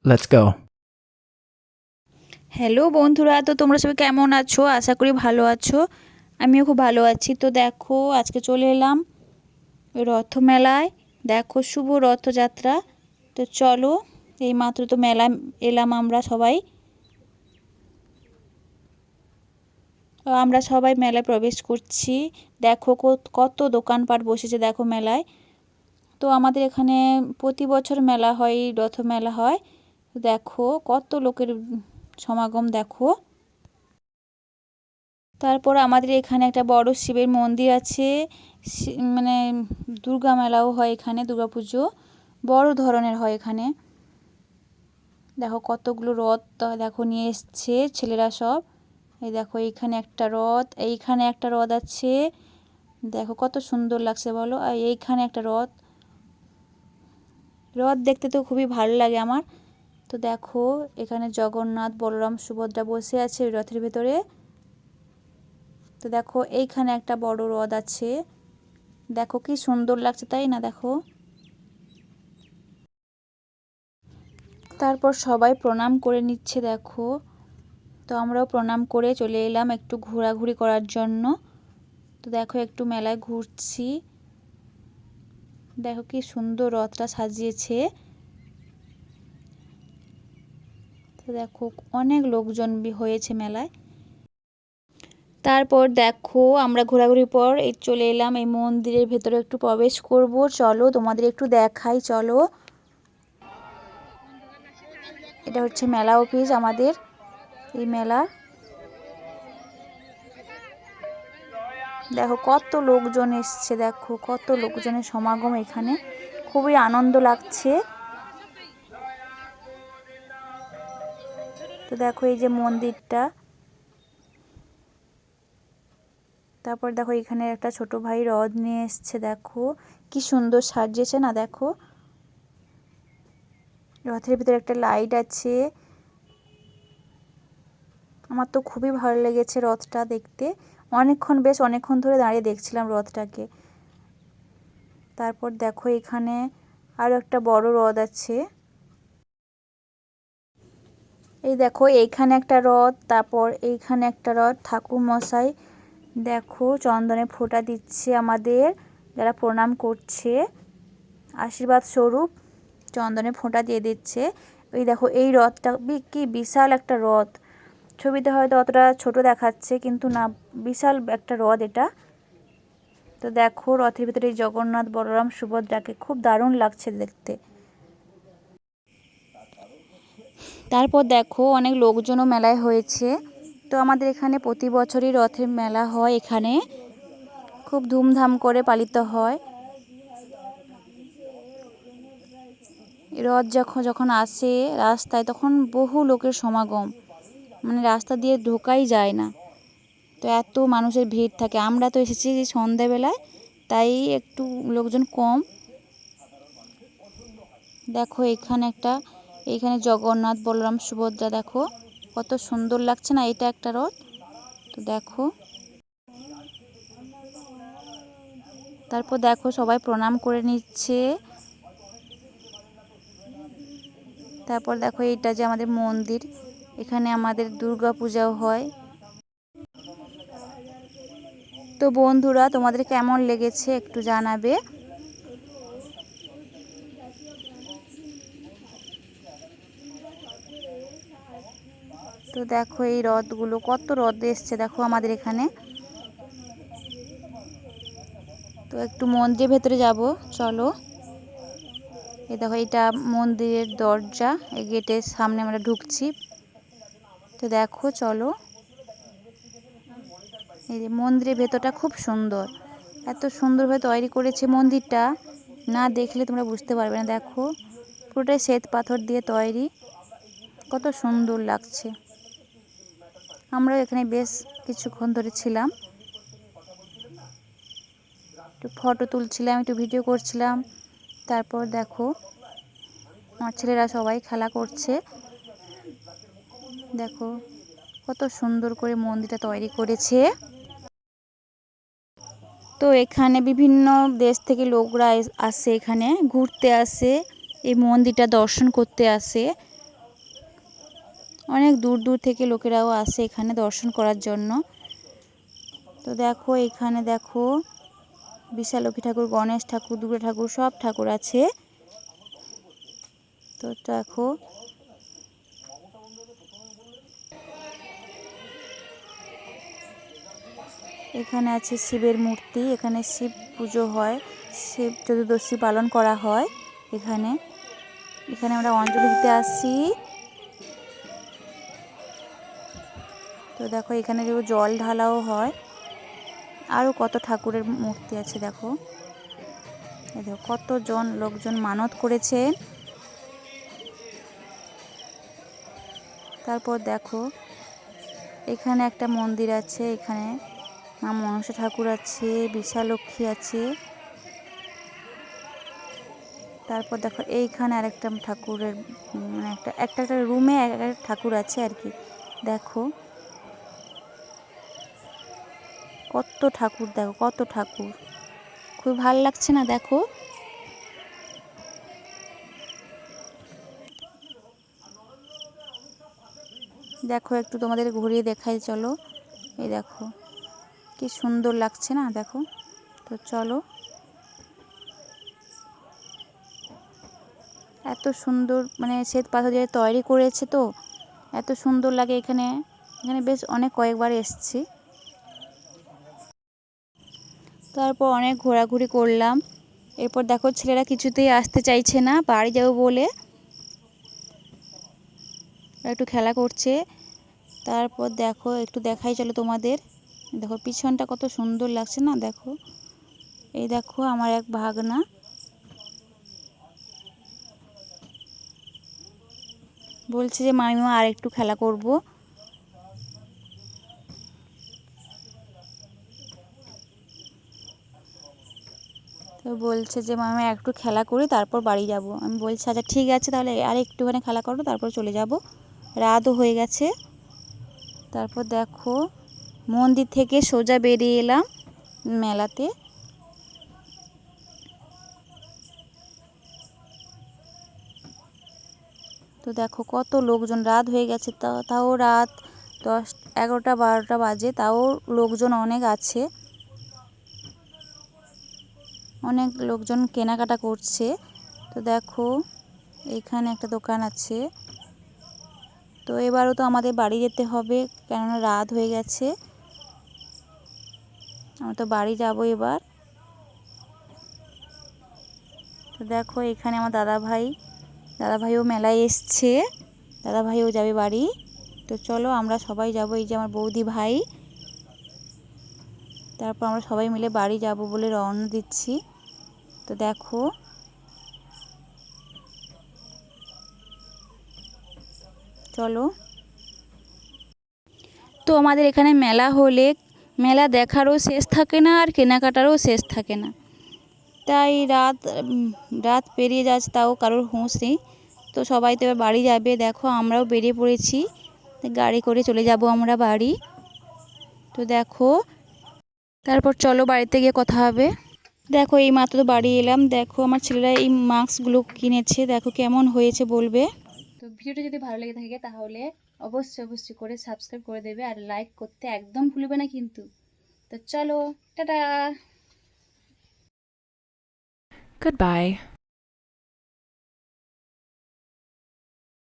Let's go. Hello বন্ধুরা, তো তোমরা সবাই কেমন আছো? আশা করি ভালো আছো। আমিও খুব ভালো আছি। তো দেখো, আজকে চলে এলাম রথমেলায়। দেখো, শুভ রথযাত্রা। তো চলো, এইমাত্র তো মেলায় এলাম আমরা সবাই। আমরা সবাই মেলায় প্রবেশ করছি। দেখো কত দোকানপাট বসেছে দেখো মেলায়। তো আমাদের এখানে প্রতি বছর মেলা হয়, রথ মেলা হয়। দেখো কত লোকের সমাগম দেখো। তারপর আমাদের এখানে একটা বড় শিবের মন্দির আছে। মানে দুর্গা মেলাও হয় এখানে, দুর্গা পুজো বড় ধরনের হয় এখানে। দেখো কতগুলো রথ দেখো নিয়ে এসছে ছেলেরা সব। এই দেখো এইখানে একটা রথ, এইখানে একটা রথ আছে। দেখো কত সুন্দর লাগছে বলো। আর এইখানে একটা রথ। রথ দেখতে তো খুবই ভালো লাগে আমার। তো দেখো এখানে জগন্নাথ, বলরাম, সুভদ্রা বসে আছে ওই রথের ভেতরে। তো দেখো এইখানে একটা বড় রথ আছে। দেখো কি সুন্দর লাগছে, তাই না? দেখো, তারপর সবাই প্রণাম করে নিচ্ছে দেখো। তো আমরাও প্রণাম করে চলে এলাম একটু ঘোরাঘুরি করার জন্য। তো দেখো একটু মেলায় ঘুরছি। দেখো কি সুন্দর রথটা সাজিয়েছে। তো দেখো অনেক লোকজন হয়েছে মেলায়। তারপর দেখো আমরা ঘোরাঘুরির পর এই চলে এলাম এই মন্দিরের ভেতরে, একটু প্রবেশ করব। চলো তোমাদের একটু দেখাই, চলো। এটা হচ্ছে মেলা অফিস আমাদের, এই মেলা। দেখো কত লোকজন এসছে, দেখো কত লোকজনের সমাগম এখানে। খুবই আনন্দ লাগছে। তো দেখো এই যে মন্দিরটা। তারপর দেখো এখানে একটা ছোট ভাই রথ নিয়ে এসছে। দেখো কি সুন্দর সাজিয়েছে না? দেখো রথের ভিতরে একটা লাইট আছে। আমার তো খুবই ভালো লেগেছে রথটা দেখতে। বেশ অনেকক্ষণ ধরে দাঁড়িয়ে দেখছিলাম রথটাকে। তারপর দেখো এখানে আরো একটা বড় রথ আছে। এই দেখো এইখানে একটা রথ, তারপর এইখানে একটা রথ। ঠাকুর মশাই দেখো চন্দনে ফোঁটা দিচ্ছে আমাদের, যারা প্রণাম করছে আশীর্বাদ স্বরূপ চন্দনে ফোঁটা দিয়ে দিচ্ছে। এই দেখো এই রথটা কি বিশাল একটা রথ। ছবিতে হয়তো অতটা ছোট দেখাচ্ছে, কিন্তু না, বিশাল একটা রথ এটা। তো দেখো রথের ভিতরে জগন্নাথ, বলরাম, সুভদ্রাকে খুব দারুণ লাগছে দেখতে। তারপর দেখো অনেক লোকজনও মেলায় হয়েছে। তো আমাদের এখানে প্রতি বছরই রথের মেলা হয় এখানে, খুব ধুমধাম করে পালিত হয়। রথ যখন আসে রাস্তায়, তখন বহু লোকের সমাগম, মানে রাস্তা দিয়ে ঢোকাই যায় না, তো এত মানুষের ভিড় থাকে। আমরা তো এসেছি সন্ধ্যাবেলায়, তাই একটু লোকজন কম। দেখো এইখানে জগন্নাথ, বলরাম, সুভদ্রা দেখো কত সুন্দর লাগছে না? এটা একটা রথ। তো দেখো, তারপর দেখো সবাই প্রণাম করে নিচ্ছে। তারপর দেখো এইটা যে আমাদের মন্দির, এখানে আমাদের দুর্গা পূজাও হয়। তো বন্ধুরা, তোমাদের কেমন লেগেছে একটু জানাবে। তো দেখো এই রথগুলো, কত রথ এসছে দেখো আমাদের এখানে। তো একটু মন্দিরের ভেতরে যাব, চলো। এই দেখো এটা মন্দিরের দরজা, এই গেটের সামনে আমরা ঢুকছি। তো দেখো চলো, এই যে মন্দিরের ভেতরটা খুব সুন্দর, এত সুন্দরভাবে তৈরি করেছে মন্দিরটা, না দেখলে তোমরা বুঝতে পারবে না। দেখো পুরোটাই শ্বেত পাথর দিয়ে তৈরি, কত সুন্দর লাগছে। আমরা এখানে বেশ কিছুক্ষণ ধরে ছিলাম, একটু ফটো তুলছিলাম, একটু ভিডিও করছিলাম। তারপর দেখো আমার ছেলেরা সবাই খেলা করছে। দেখো কত সুন্দর করে মন্দিরটা তৈরি করেছে। তো এখানে বিভিন্ন দেশ থেকে লোকরা আসে, এখানে ঘুরতে আসে, এই মন্দিরটা দর্শন করতে আসে। অনেক দূর দূর থেকে লোকেরাও আসে এখানে দর্শন করার জন্য। তো দেখো এখানে দেখো বিশালক্ষী ঠাকুর, গণেশ ঠাকুর, দুর্গা ঠাকুর, সব ঠাকুর আছে। তো দেখো এখানে আছে শিবের মূর্তি, এখানে শিব পুজো হয়, শিব চতুর্দশী পালন করা হয় এখানে। এখানে আমরা অঞ্জলি দিতে আসি। তো দেখো এখানে জল ঢালাও হয়, আরও কত ঠাকুরের মূর্তি আছে দেখো। দেখো কতজন লোকজন মানত করেছেন। তারপর দেখো এখানে একটা মন্দির আছে, এখানে মা মনসা ঠাকুর আছে, বিশালক্ষী আছে। তারপর দেখো এইখানে আরেকটা ঠাকুরের মানে একটা একটা রুমে একটা ঠাকুর আছে আর কি। দেখো কত ঠাকুর, দেখো কত ঠাকুর, খুব ভালো লাগছে না? দেখো দেখো একটু তোমাদের ঘুরিয়ে দেখাই, চলো। এই দেখো কি সুন্দর লাগছে না? দেখো তো চলো। এত সুন্দর মানে শ্বেত পাথর দিয়ে তৈরি করেছে, তো এত সুন্দর লাগে এখানে। এখানে বেশ অনেক কয়েকবার এসেছি। তারপর অনেক ঘোরাঘুরি করলাম। এরপর দেখো ছেলেরা কিছুতেই আসতে চাইছে না, বাড়ি যাবো বলে একটু খেলা করছে। তারপর দেখো একটু দেখাই চলো তোমাদের। দেখো পিছনটা কত সুন্দর লাগছে না? দেখো এই দেখো আমার এক ভাগনা, বলছে যে মামিমা আর একটু খেলা করব। তো বলছে যে মামিমা একটু খেলা করি তারপর বাড়ি যাব। আমি বলছি আচ্ছা ঠিক আছে, তাহলে আর একটুখানি খেলা করো তারপর চলে যাব, রাতও হয়ে গেছে। তারপর দেখো মন্দির থেকে সোজা বেরিয়ে এলাম মেলাতে। তো দেখো কত লোকজন, রাত হয়ে গেছে, তাও রাত 10, 11টা 12টা বাজে, তাও লোকজন অনেক আছে। অনেক লোকজন কেনাকাটা করছে। তো দেখো এইখানে একটা দোকান আছে। তো এবারও তো আমাদের বাড়ি যেতে হবে, কেননা রাত হয়ে গেছে। আমরা তো বাড়ি যাব এবার। তো দেখো এখানে আমার দাদাভাইও মেলায় এসছে, দাদাভাইও যাবে বাড়ি। তো চলো আমরা সবাই যাব, এই যে আমার বৌদি ভাই। তারপর আমরা সবাই মিলে বাড়ি যাব বলে রওনা দিচ্ছি। তো দেখো চলো। তো আমাদের এখানে মেলা হলে মেলা দেখারও শেষ থাকে না আর কেনাকাটারও শেষ থাকে না। তাই রাত পেরিয়ে যাচ্ছে, তাও কারোর হুঁশ নেই। তো সবাই তো এবার বাড়ি যাবে, দেখো আমরাও বেরিয়ে পড়েছি, গাড়ি করে চলে যাব আমরা বাড়ি। তো দেখো তারপর চলো বাড়িতে গিয়ে কথা হবে। দেখো এই মাত্র তো বাড়ি এলাম। দেখো আমার ছেলেরা এই মাস্কগুলো কিনেছে, দেখো কেমন হয়েছে বলবে। তো ভিডিওটা যদি ভালো লেগে থাকে তাহলে অবশ্যই করে সাবস্ক্রাইব করে দেবে, আর লাইক করতে একদম ভুলবে না কিন্তু। তো চলো, টাটা। Goodbye.